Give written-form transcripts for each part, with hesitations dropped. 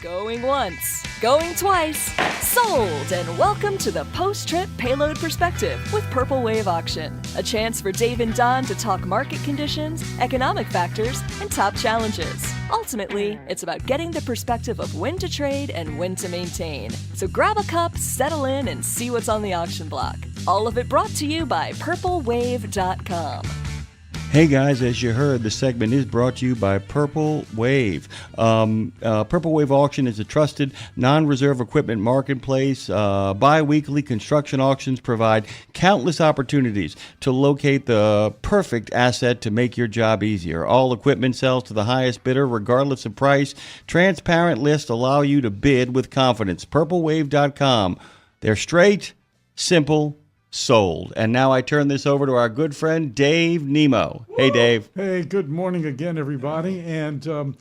Going once, going twice, sold, and welcome to the Post-Trip Payload Perspective with Purple Wave Auction. A chance for Dave and Don to talk market conditions, economic factors, and top challenges. Ultimately, it's about getting the perspective of when to trade and when to maintain. So grab a cup, settle in, and see what's on the auction block. All of it brought to you by purplewave.com. Hey guys, as you heard, the segment is brought to you by Purple Wave. Purple Wave Auction is a trusted non-reserve equipment marketplace. Bi-weekly construction auctions provide countless opportunities to locate the perfect asset to make your job easier. All equipment sells to the highest bidder regardless of price. Transparent lists allow you to bid with confidence. PurpleWave.com. They're straight, simple, sold. And now I turn this over to our good friend Dave Nemo. Hey Dave. Hey, good morning again, everybody. And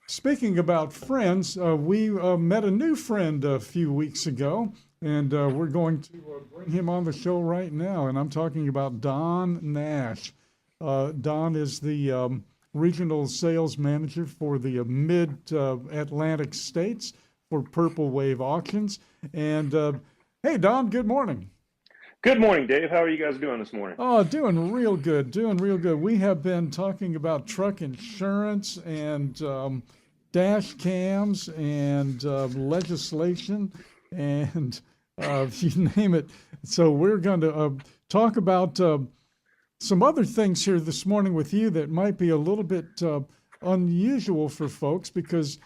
speaking about friends, we met a new friend a few weeks ago, and we're going to bring him on the show right now. And I'm talking about Don Nash. Don is the regional sales manager for the mid-Atlantic states for Purple Wave Auctions. And hey, Don, good morning. Good morning, Dave. How are you guys doing this morning? Oh, doing real good, We have been talking about truck insurance and dash cams and legislation and you name it. So we're going to talk about some other things here this morning with you that might be a little bit unusual for folks, because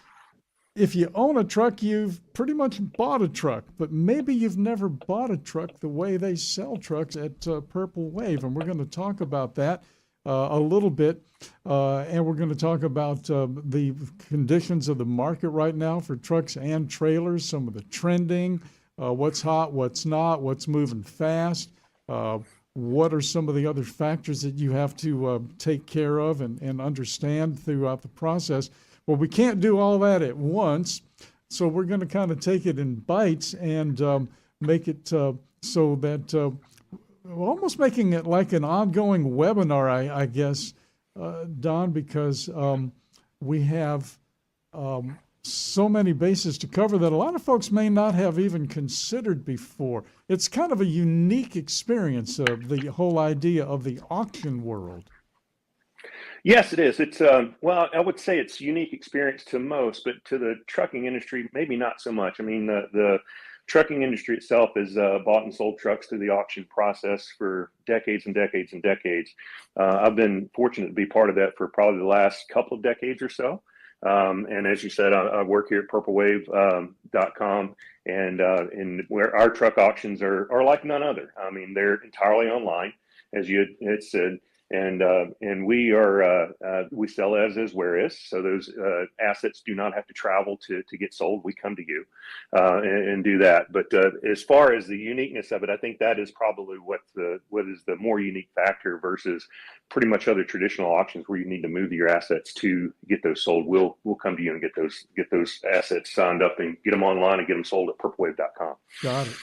if you own a truck, you've pretty much bought a truck, but maybe you've never bought a truck the way they sell trucks at Purple Wave. And we're going to talk about that a little bit. And we're going to talk about the conditions of the market right now for trucks and trailers, some of the trending, what's hot, what's not, what's moving fast, what are some of the other factors that you have to take care of and understand throughout the process. Well, we can't do all that at once, so we're going to kind of take it in bites and make it so that almost making it like an ongoing webinar, I guess, Don, because we have so many bases to cover that a lot of folks may not have even considered before. It's kind of a unique experience of the whole idea of the auction world. Yes, it is. It's well, I would say it's a unique experience to most, but to the trucking industry, maybe not so much. I mean, the trucking industry itself has bought and sold trucks through the auction process for decades and decades and decades. I've been fortunate to be part of that for probably the last couple of decades or so. And as you said, I work here at purplewave.com, and where our truck auctions are like none other. I mean, they're entirely online, as you had said. And we are we sell as is where is, so those assets do not have to travel to get sold. We come to you and do that. But as far as the uniqueness of it, I think that is probably what is the more unique factor versus pretty much other traditional auctions where you need to move your assets to get those sold. We'll come to you and get those assets signed up and get them online and get them sold at purplewave.com. Got it.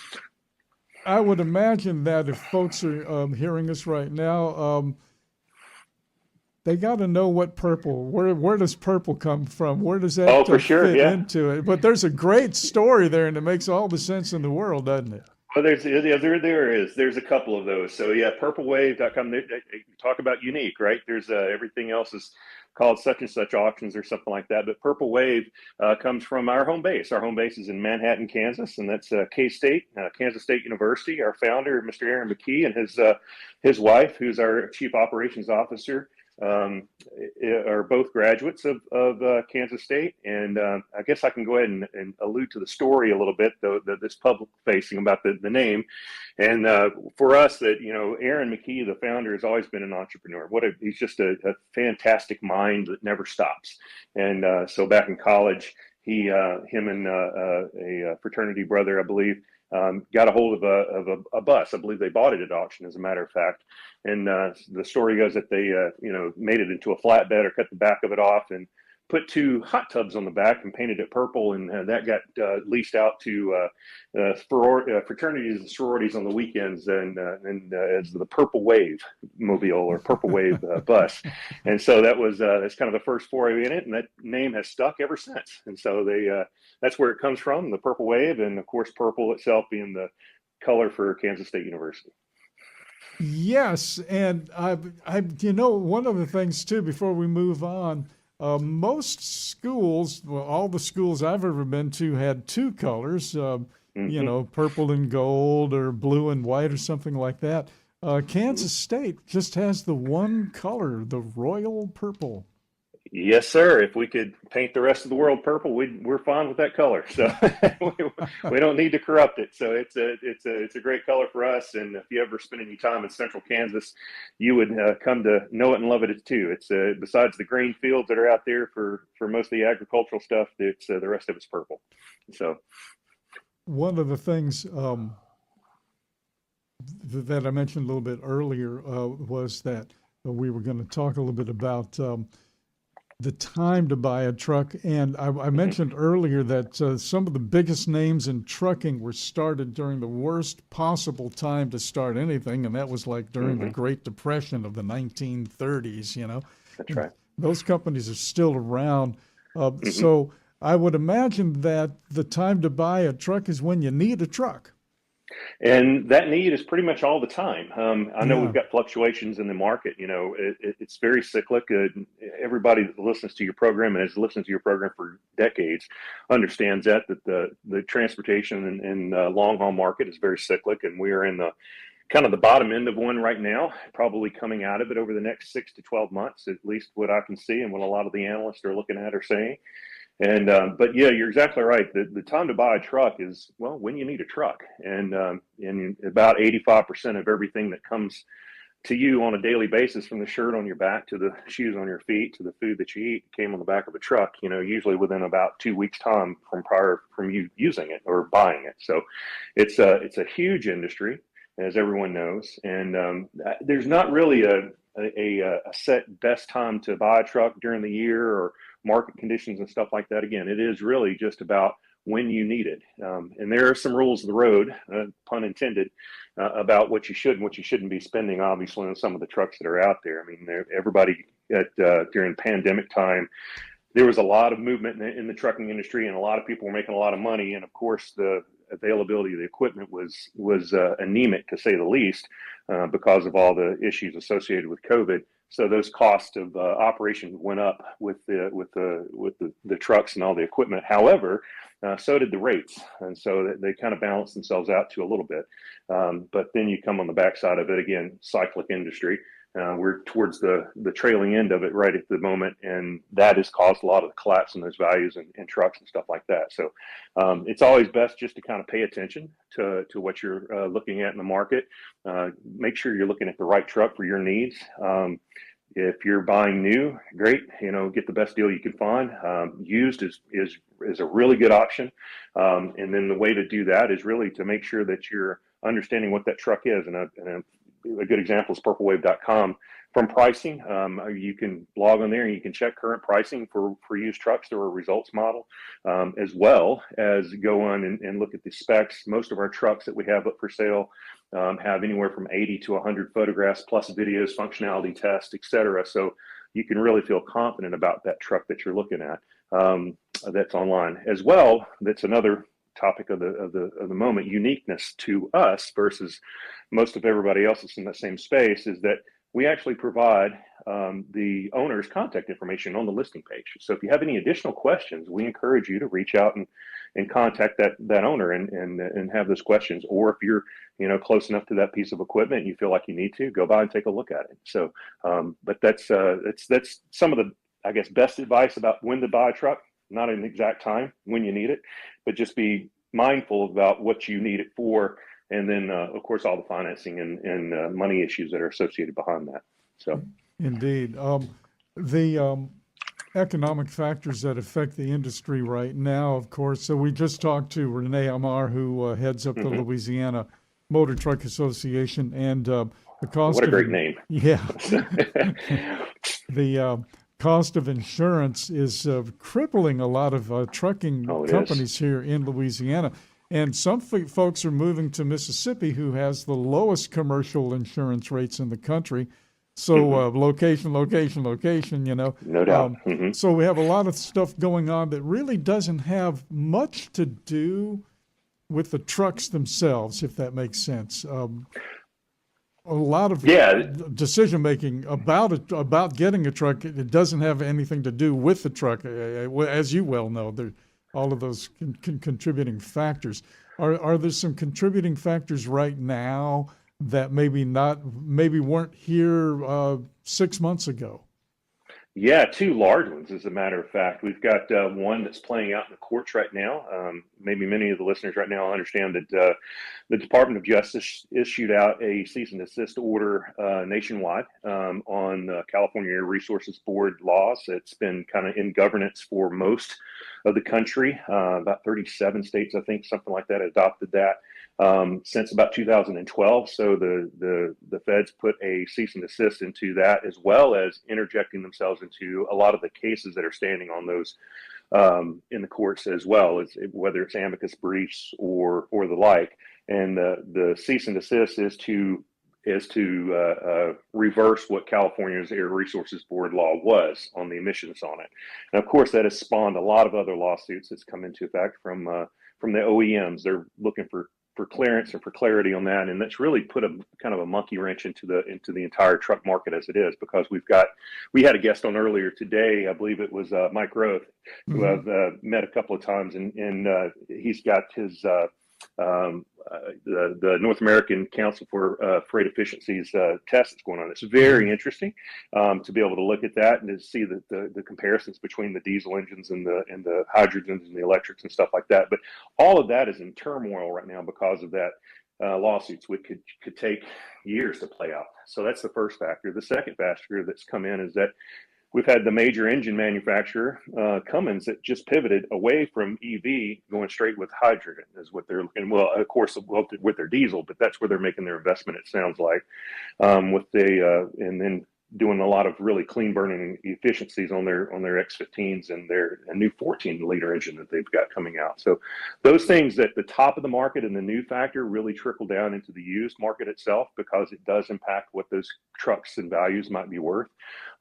I would imagine that if folks are hearing us right now, they got to know what purple. Where does purple come from? Where does that fit into it? But there's a great story there, and it makes all the sense in the world, doesn't it? Well, there's a couple of those. So yeah, purplewave.com. They talk about unique, right? There's everything else is called such and such auctions or something like that. But Purple Wave comes from our home base. Our home base is in Manhattan, Kansas, and that's K-State, Kansas State University. Our founder, Mr. Aaron McKee, and his wife, who's our chief operations officer, are both graduates of Kansas State. And I guess I can go ahead and allude to the story a little bit, though, this public facing about the name. And for us, that, Aaron McKee, the founder, has always been an entrepreneur. He's just a fantastic mind that never stops. And so back in college, him and a fraternity brother, I believe, got a hold of a bus. I believe they bought it at auction, as a matter of fact. And the story goes that they, made it into a flatbed or cut the back of it off and put 2 hot tubs on the back and painted it purple, and that got leased out to fraternities and sororities on the weekends, and as the Purple Wave mobile or Purple Wave bus. And so that's kind of the first foray in it, and that name has stuck ever since. And so that's where it comes from, the Purple Wave, and of course purple itself being the color for Kansas State University. Yes, and one of the things too, before we move on, most schools, well, all the schools I've ever been to had 2 colors, purple and gold or blue and white or something like that. Kansas State just has the one color, the royal purple. Yes, sir. If we could paint the rest of the world purple, we're fine with that color. So we don't need to corrupt it. So it's a great color for us. And if you ever spend any time in central Kansas, you would come to know it and love it too. It's besides the green fields that are out there for most of the agricultural stuff, it's the rest of it's purple. So one of the things that I mentioned a little bit earlier was that we were going to talk a little bit about the time to buy a truck. And I mentioned earlier that some of the biggest names in trucking were started during the worst possible time to start anything. And that was like during the Great Depression of the 1930s, That's right. Those companies are still around. So I would imagine that the time to buy a truck is when you need a truck. And that need is pretty much all the time. I know we've got fluctuations in the market. It's very cyclic. Everybody that listens to your program and has listened to your program for decades understands that the transportation and long haul market is very cyclic, and we are in the kind of the bottom end of one right now, probably coming out of it over the next 6 to 12 months, at least what I can see and what a lot of the analysts are looking at are saying. And but yeah, you're exactly right. The time to buy a truck is, well, when you need a truck, and about 85% of everything that comes to you on a daily basis, from the shirt on your back to the shoes on your feet to the food that you eat, came on the back of a truck. Usually within about 2 weeks' time from you using it or buying it. So it's a huge industry, as everyone knows, and there's not really a set best time to buy a truck during the year or market conditions and stuff like that. Again, it is really just about when you need it. And there are some rules of the road, pun intended, about what you should and what you shouldn't be spending, obviously, on some of the trucks that are out there. I mean, everybody during pandemic time, there was a lot of movement in the trucking industry, and a lot of people were making a lot of money. And of course, the availability of the equipment was anemic, to say the least, because of all the issues associated with COVID. So those costs of operation went up with the trucks and all the equipment. However, so did the rates, and so they kind of balanced themselves out to a little bit. But then you come on the backside of it again, cyclic industry. We're towards the trailing end of it right at the moment, and that has caused a lot of the collapse in those values in trucks and stuff like that. So it's always best just to kind of pay attention to what you're looking at in the market. Make sure you're looking at the right truck for your needs. If you're buying new, great, get the best deal you can find. Used is a really good option. And then the way to do that is really to make sure that you're understanding what that truck is. And a good example is purplewave.com. From pricing, you can log on there and you can check current pricing for used trucks through a results model, as well as go on and look at the specs. Most of our trucks that we have up for sale have anywhere from 80 to 100 photographs plus videos, functionality tests, etc. So you can really feel confident about that truck that you're looking at. That's online as well. That's another topic of the moment. Uniqueness to us versus most of everybody else that's in that same space is that we actually provide the owner's contact information on the listing page. So if you have any additional questions, we encourage you to reach out and contact that owner and have those questions. Or if you're close enough to that piece of equipment and you feel like you need to, go by and take a look at it. So, but that's some of the, I guess, best advice about when to buy a truck. Not an exact time when you need it, but just be mindful about what you need it for. And then, of course, all the financing and money issues that are associated behind that. So, indeed, the economic factors that affect the industry right now, of course. So we just talked to Renee Amar, who heads up the Louisiana Motor Truck Association, and the cost. What a great name! Yeah, the cost of insurance is crippling a lot of trucking companies here in Louisiana. And some folks are moving to Mississippi, who has the lowest commercial insurance rates in the country. So location, you know. No doubt. So we have a lot of stuff going on that really doesn't have much to do with the trucks themselves, if that makes sense. A lot of decision making about getting a truck, it doesn't have anything to do with the truck, as you well know. There, all of those contributing factors. Are there some contributing factors right now that maybe weren't here 6 months ago? Yeah, two large ones, as a matter of fact. We've got one that's playing out in the courts right now. Maybe many of the listeners right now understand that the Department of Justice issued out a cease and desist order nationwide on California Air Resources Board laws. It's been kind of in governance for most of the country. About 37 states, I think, something like that, adopted that since about 2012. So the feds put a cease and desist into that, as well as interjecting themselves into a lot of the cases that are standing on those in the courts, as well as whether it's amicus briefs or the like. And the cease and desist is to reverse what California's Air Resources Board law was on the emissions on it. And of course, that has spawned a lot of other lawsuits that's come into effect from the OEMs. They're looking for clearance and for clarity on that, and that's really put a kind of a monkey wrench into the entire truck market as it is, because we had a guest on earlier today, I believe it was Mike Roth, who I've met a couple of times, and he's got his the North American Council for Freight Efficiency's test that's going on. It's very interesting to be able to look at that and to see the comparisons between the diesel engines and the hydrogens and the electrics and stuff like that. But all of that is in turmoil right now because of that lawsuits, which could take years to play out. So that's the first factor. The second factor that's come in is that we've had the major engine manufacturer, Cummins, that just pivoted away from EV, going straight with hydrogen is what they're looking. Well, of course, with their diesel, but that's where they're making their investment, it sounds like, and then doing a lot of really clean burning efficiencies on their X15s and their new 14-liter engine that they've got coming out. So those things at the top of the market and the new factor really trickle down into the used market itself, because it does impact what those trucks and values might be worth.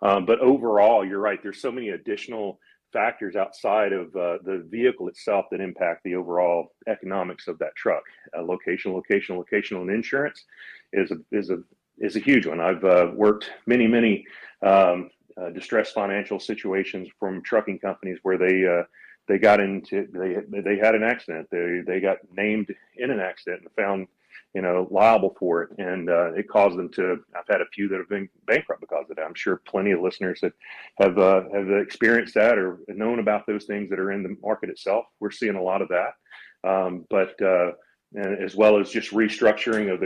But overall, you're right. There's so many additional factors outside of the vehicle itself that impact the overall economics of that truck. Location, and insurance is a huge one. I've worked many distressed financial situations from trucking companies where they got into they had an accident. They got named in an accident and found liable for it, and it caused them to. I've had a few that have been bankrupt because of that. I'm sure plenty of listeners that have experienced that or known about those things that are in the market itself. We're seeing a lot of that, but and as well as just restructuring of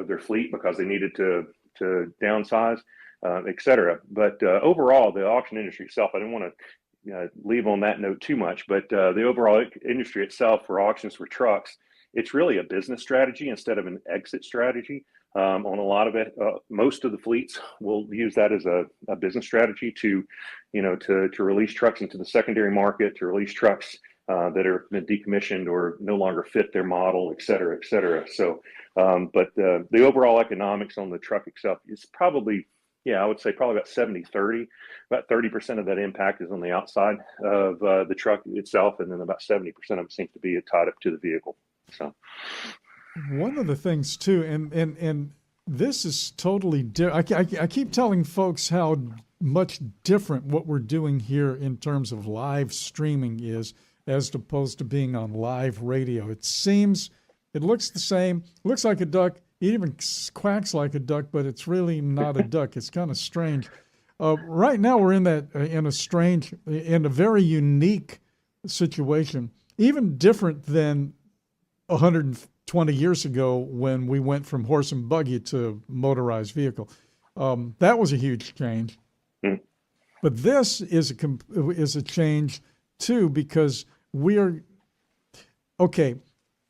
their fleet because they needed to downsize, et cetera. But overall, the auction industry itself, I didn't want to leave on that note too much, but the overall industry itself for auctions for trucks, it's really a business strategy instead of an exit strategy. On a lot of it, most of the fleets will use that as a business strategy to release trucks into the secondary market, to release trucks that are decommissioned or no longer fit their model, et cetera, et cetera. So, but the overall economics on the truck itself is probably, I would say probably about 70-30. About 30% of that impact is on the outside of the truck itself, and then about 70% of it seems to be tied up to the vehicle. So, one of the things too, and this is totally different. I keep telling folks how much different what we're doing here in terms of live streaming is, as opposed to being on live radio. It looks the same, looks like a duck, it even quacks like a duck, but it's really not a duck. It's kind of strange. Right now we're in a very unique situation, even different than 120 years ago when we went from horse and buggy to motorized vehicle. That was a huge change. But this is a change too, because we are, okay,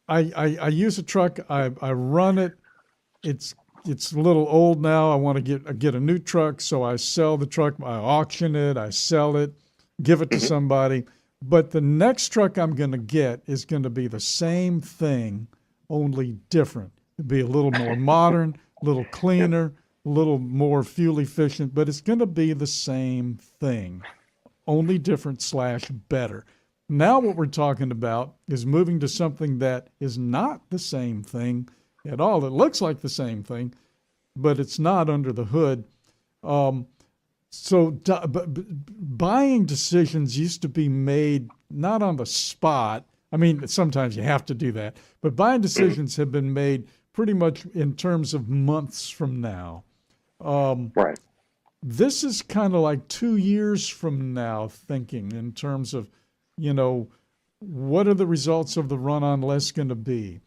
I use a truck, I run it, it's it's a little old now. I want to get a new truck, so I sell the truck. I auction it. I sell it, give it to somebody. But the next truck I'm going to get is going to be the same thing, only different. It'll be a little more modern, a little cleaner, a little more fuel efficient, but it's going to be the same thing, only different / better. Now what we're talking about is moving to something that is not the same thing at all. It looks like the same thing, but it's not under the hood. Buying decisions used to be made not on the spot. I mean, sometimes you have to do that, but buying decisions have been made pretty much in terms of months from now. Right. This is kind of like 2 years from now thinking in terms of, what are the results of the run-on less going to be?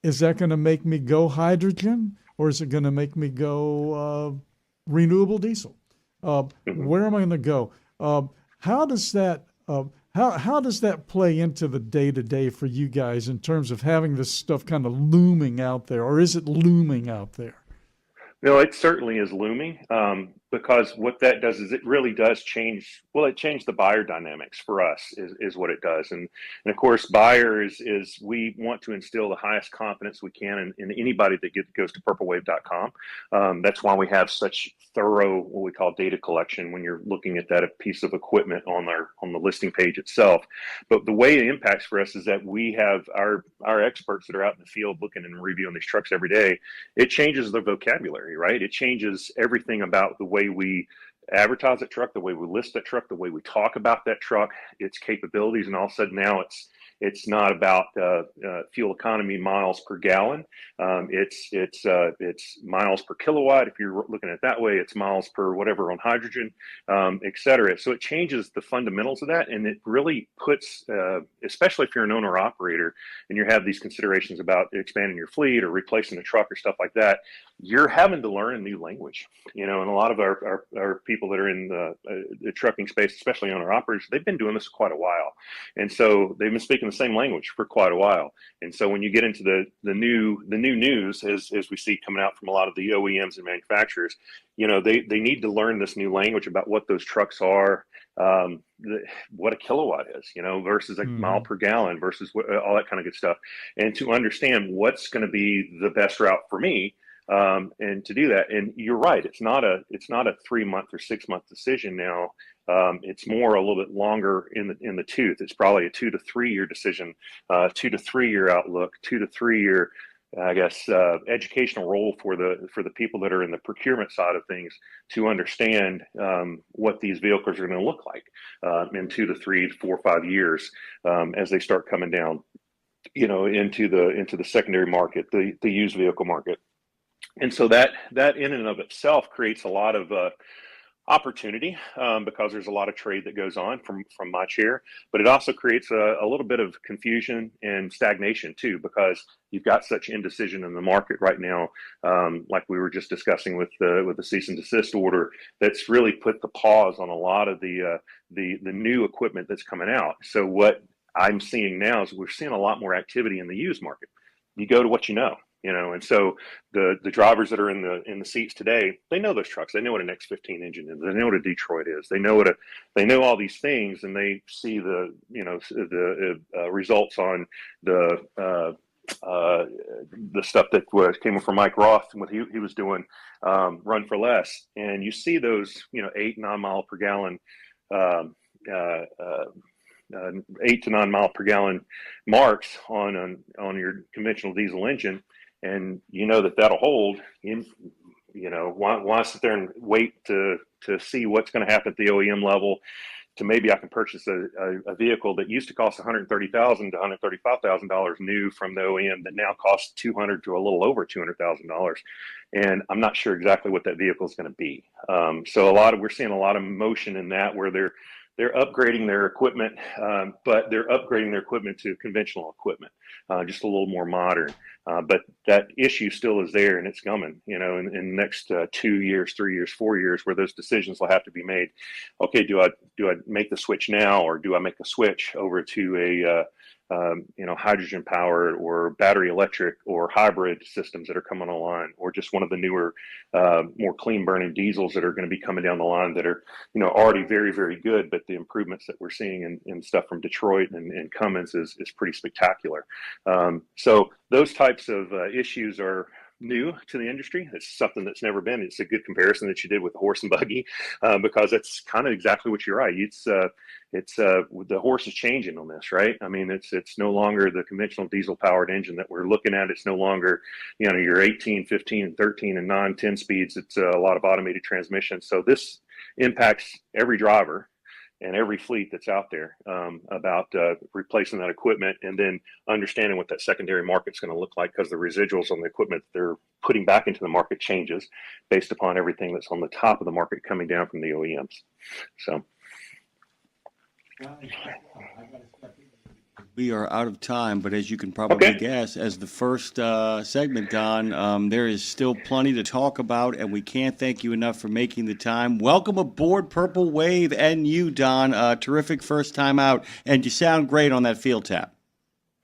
Is that going to make me go hydrogen, or is it going to make me go renewable diesel? Where am I going to go? How does that play into the day-to-day for you guys in terms of having this stuff kind of looming out there, or is it looming out there? No, it certainly is looming, because what that does is it really does change. Well, it changed the buyer dynamics for us is what it does. And of course, buyers is we want to instill the highest confidence we can in anybody that goes to purplewave.com. That's why we have such thorough, what we call data collection when you're looking at that piece of equipment on the listing page itself. But the way it impacts for us is that we have our experts that are out in the field looking and reviewing these trucks every day. It changes the vocabulary, right? It changes everything about the way we advertise that truck, the way we list that truck, the way we talk about that truck, its capabilities, and all of a sudden now it's not about fuel economy miles per gallon. It's miles per kilowatt. If you're looking at it that way, it's miles per whatever on hydrogen, et cetera. So it changes the fundamentals of that, and it really puts, especially if you're an owner operator and you have these considerations about expanding your fleet or replacing the truck or stuff like that, you're having to learn a new language, and a lot of our people that are in the trucking space, especially owner operators, they've been doing this quite a while. And so they've been speaking the same language for quite a while. And so when you get into the new news, as we see coming out from a lot of the OEMs and manufacturers, they need to learn this new language about what those trucks are, what a kilowatt is, versus a mile per gallon versus all that kind of good stuff. And to understand what's going to be the best route for me, and to do that. And you're right, it's not a 3-month or 6-month decision now. It's more a little bit longer in the tooth. It's probably a 2 to 3 year decision, 2 to 3 year outlook, 2 to 3 year, I guess, educational role for the people that are in the procurement side of things to understand what these vehicles are going to look like in 2 to 3 to 4 or 5 years as they start coming down, into the secondary market, the used vehicle market. And so that in and of itself creates a lot of opportunity because there's a lot of trade that goes on from my chair, but it also creates a little bit of confusion and stagnation too, because you've got such indecision in the market right now, like we were just discussing with the cease and desist order, that's really put the pause on a lot of the new equipment that's coming out. So what I'm seeing now is we're seeing a lot more activity in the used market. You go to what you know. And so the drivers that are in the seats today, they know those trucks. They know what an X15 engine is. They know what a Detroit is. They know they know all these things, and they see the results on the stuff that came from Mike Roth and what he was doing, Run for Less, and you see those 8, 9 mile per gallon. 8 to 9 mile per gallon marks on your conventional diesel engine, and that'll hold. Why sit there and wait to see what's going to happen at the OEM level? To maybe I can purchase a vehicle that used to cost $130,000 to $135,000 new from the OEM that now costs $200,000 to a little over $200,000, and I'm not sure exactly what that vehicle is going to be. So we're seeing a lot of motion in that where they're upgrading their equipment, but they're upgrading their equipment to conventional equipment, just a little more modern. But that issue still is there, and it's coming, in the next 2 years, 3 years, 4 years, where those decisions will have to be made. Okay, do I make the switch now, or do I make the switch over to hydrogen powered or battery electric or hybrid systems that are coming online, or just one of the newer, more clean burning diesels that are going to be coming down the line that are, already very, very good. But the improvements that we're seeing in stuff from Detroit and Cummins is pretty spectacular. So those types of issues are new to the industry. It's something that's never been. It's a good comparison that you did with the horse and buggy, because that's kind of exactly what you're right. It's the horse is changing on this, right? I mean, it's no longer the conventional diesel powered engine that we're looking at. It's no longer, your 18, 15, 13 and 9, 10 speeds. It's a lot of automated transmission. So this impacts every driver and every fleet that's out there, about replacing that equipment, and then understanding what that secondary market's going to look like, because the residuals on the equipment they're putting back into the market changes based upon everything that's on the top of the market coming down from the OEMs. So we are out of time, but as you can probably guess, as the first segment, Don, there is still plenty to talk about, and we can't thank you enough for making the time. Welcome aboard Purple Wave, and you, Don. Terrific first time out, and you sound great on that field tap.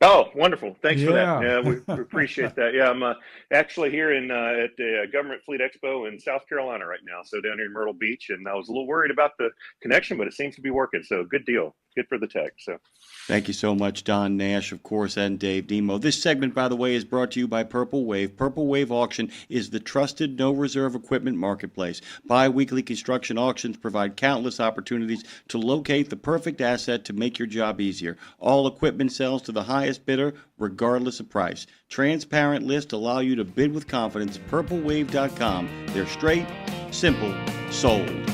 Oh, wonderful. Thanks for that. Yeah, we appreciate that. Yeah, I'm actually here at the Government Fleet Expo in South Carolina right now, so down here in Myrtle Beach, and I was a little worried about the connection, but it seems to be working, so good deal. Good for the tech. So, thank you so much, Don Nash, of course, and Dave Nemo. This segment, by the way, is brought to you by Purple Wave. Purple Wave Auction is the trusted no-reserve equipment marketplace. Bi-weekly construction auctions provide countless opportunities to locate the perfect asset to make your job easier. All equipment sells to the highest bidder, regardless of price. Transparent lists allow you to bid with confidence. PurpleWave.com. They're straight, simple, sold.